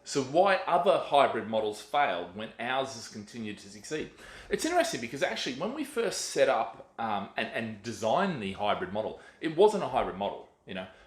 So why other hybrid models failed when ours has continued to succeed? It's interesting because actually when we first set up and designed the hybrid model, it wasn't a hybrid model.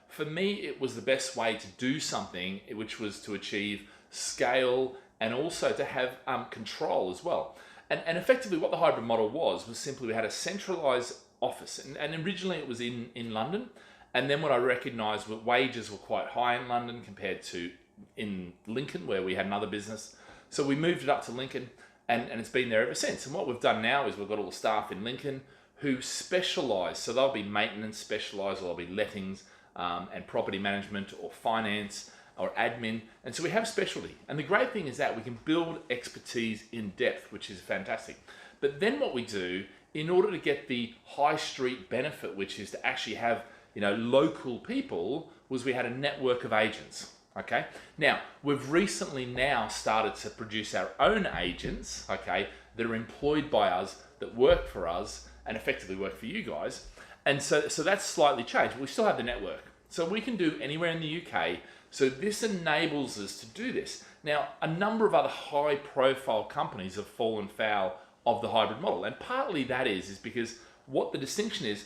For me, it was the best way to do something, which was to achieve scale and also to have control as well. And effectively what the hybrid model was simply we had a centralized office. And originally it was in London. And then what I recognized were wages were quite high in London compared to in Lincoln, where we had another business. So we moved it up to Lincoln, and it's been there ever since. And what we've done now is we've got all the staff in Lincoln who specialize. So they'll be maintenance specialized, or they'll be lettings and property management or finance or admin. And so we have specialty. And the great thing is that we can build expertise in depth, which is fantastic. But then what we do, in order to get the high street benefit, which is to actually have local people, was we had a network of agents. Okay. Now we've recently now started to produce our own agents. Okay, that are employed by us, that work for us, and effectively work for you guys. And so that's slightly changed. We still have the network, so we can do anywhere in the UK. So this enables us to do this. Now, a number of other high-profile companies have fallen foul of the hybrid model, and partly that is because what the distinction is,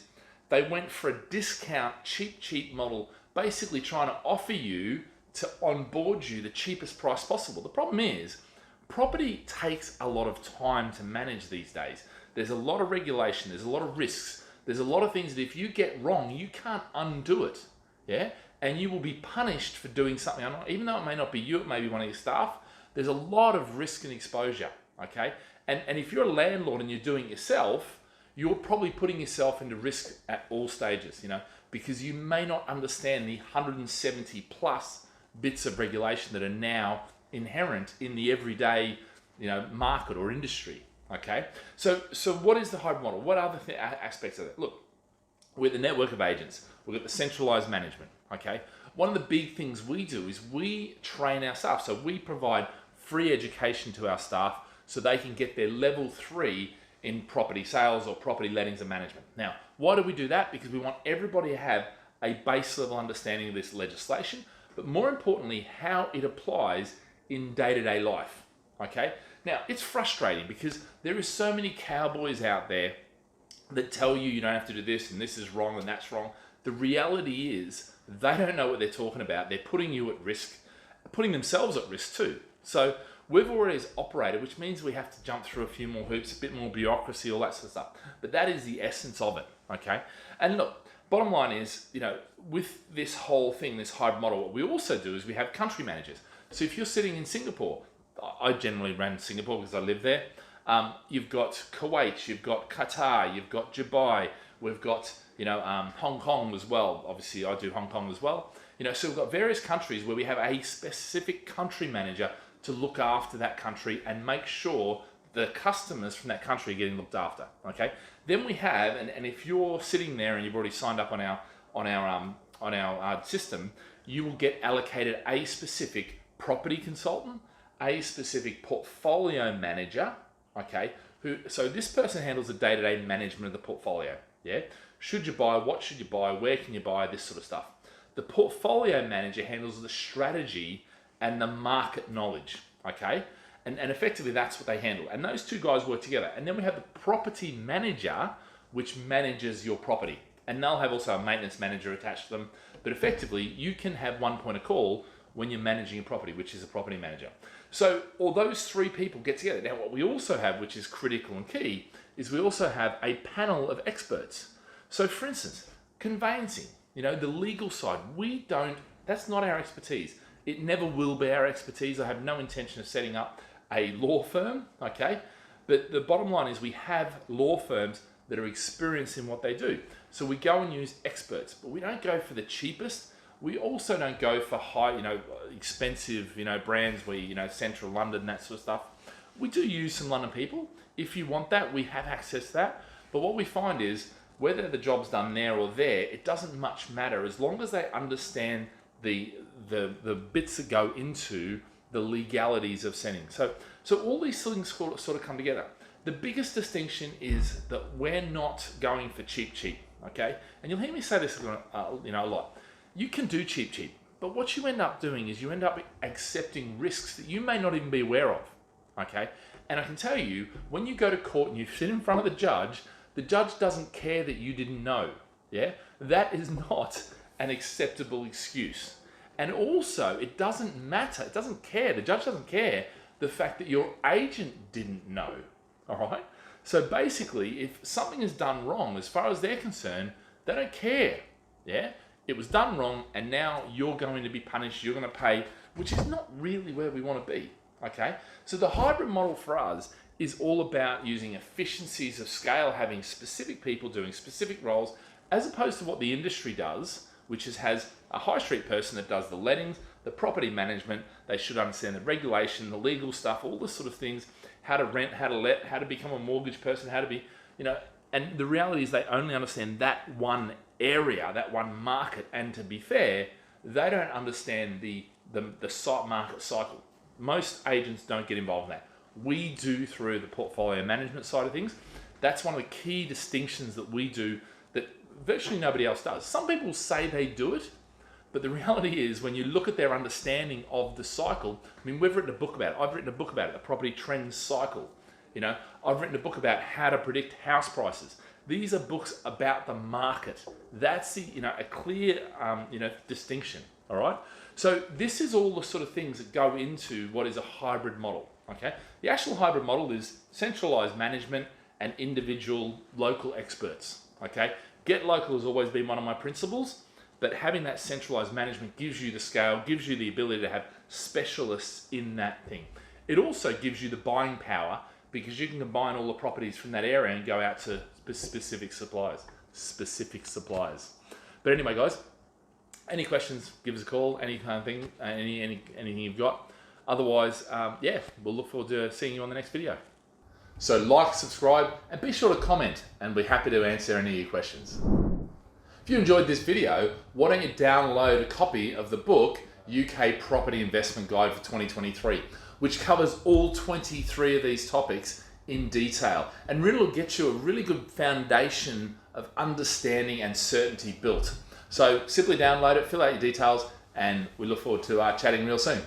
they went for a discount, cheap model, basically trying to offer you to onboard you the cheapest price possible. The problem is, property takes a lot of time to manage these days. There's a lot of regulation, there's a lot of risks, there's a lot of things that if you get wrong, you can't undo it, yeah? And you will be punished for doing something, even though it may not be you, it may be one of your staff. There's a lot of risk and exposure, okay? And if you're a landlord and you're doing it yourself, you're probably putting yourself into risk at all stages, because you may not understand the 170 plus bits of regulation that are now inherent in the everyday, market or industry. Okay, so what is the hybrid model? What are the aspects of it? Look, we're the network of agents. We've got the centralized management. Okay, one of the big things we do is we train our staff. So we provide free education to our staff so they can get their level 3 in property sales or property lettings and management. Now, why do we do that? Because we want everybody to have a base level understanding of this legislation, but more importantly, how it applies in day-to-day life, okay? Now, it's frustrating because there is so many cowboys out there that tell you you don't have to do this and this is wrong and that's wrong. The reality is they don't know what they're talking about. They're putting you at risk, putting themselves at risk too. So we've already operated, which means we have to jump through a few more hoops, a bit more bureaucracy, all that sort of stuff. But that is the essence of it, okay? And look, bottom line is, with this whole thing, this hybrid model, what we also do is we have country managers. So if you're sitting in Singapore, I generally ran Singapore because I live there. You've got Kuwait, you've got Qatar, you've got Dubai, we've got, Hong Kong as well. Obviously, I do Hong Kong as well. So we've got various countries where we have a specific country manager to look after that country and make sure the customers from that country are getting looked after. Okay. Then we have, and if you're sitting there and you've already signed up on our system, you will get allocated a specific property consultant, a specific portfolio manager. Okay. So this person handles the day-to-day management of the portfolio. Yeah. Should you buy? What should you buy? Where can you buy? This sort of stuff. The portfolio manager handles the strategy and the market knowledge. Okay. And effectively that's what they handle. And those two guys work together. And then we have the property manager, which manages your property. And they'll have also a maintenance manager attached to them. But effectively, you can have one point of call when you're managing a property, which is a property manager. So all those three people get together. Now, what we also have, which is critical and key, is we also have a panel of experts. So for instance, conveyancing, the legal side, that's not our expertise. It never will be our expertise. I have no intention of setting up a law firm, okay? But the bottom line is we have law firms that are experienced in what they do. So we go and use experts, but we don't go for the cheapest. We also don't go for high, expensive, brands where, central London, that sort of stuff. We do use some London people. If you want that, we have access to that. But what we find is whether the job's done there or there, it doesn't much matter as long as they understand the bits that go into the legalities of sending. So all these things sort of come together. The biggest distinction is that we're not going for cheap, okay? And you'll hear me say this a lot. You can do cheap, But what you end up doing is you end up accepting risks that you may not even be aware of, okay? And I can tell you, when you go to court and you sit in front of the judge doesn't care that you didn't know, yeah? That is not an acceptable excuse. And also, it doesn't matter, it doesn't care, the judge doesn't care the fact that your agent didn't know, all right? So basically, if something is done wrong, as far as they're concerned, they don't care, yeah? It was done wrong, and now you're going to be punished, you're going to pay, which is not really where we want to be, okay? So the hybrid model for us is all about using efficiencies of scale, having specific people doing specific roles, as opposed to what the industry does, which has a high street person that does the lettings, the property management. They should understand the regulation, the legal stuff, all this sort of things, how to rent, how to let, how to become a mortgage person, how to be, and the reality is they only understand that one area, that one market. And to be fair, they don't understand the market cycle. Most agents don't get involved in that. We do through the portfolio management side of things. That's one of the key distinctions that we do that virtually nobody else does. Some people say they do it, but the reality is when you look at their understanding of the cycle, I mean, we've written a book about it. I've written a book about it, the property trends cycle. I've written a book about how to predict house prices. These are books about the market. That's a clear distinction. All right. So this is all the sort of things that go into what is a hybrid model. Okay. The actual hybrid model is centralized management and individual local experts. Okay. Get local has always been one of my principles, but having that centralized management gives you the scale, gives you the ability to have specialists in that thing. It also gives you the buying power because you can combine all the properties from that area and go out to specific suppliers. But anyway, guys, any questions, give us a call, any kind of thing, anything you've got. Otherwise, we'll look forward to seeing you on the next video. So like, subscribe, and be sure to comment, and we're happy to answer any of your questions. If you enjoyed this video, why don't you download a copy of the book, UK Property Investment Guide for 2023, which covers all 23 of these topics in detail, and really will get you a really good foundation of understanding and certainty built. So simply download it, fill out your details, and we look forward to chatting real soon.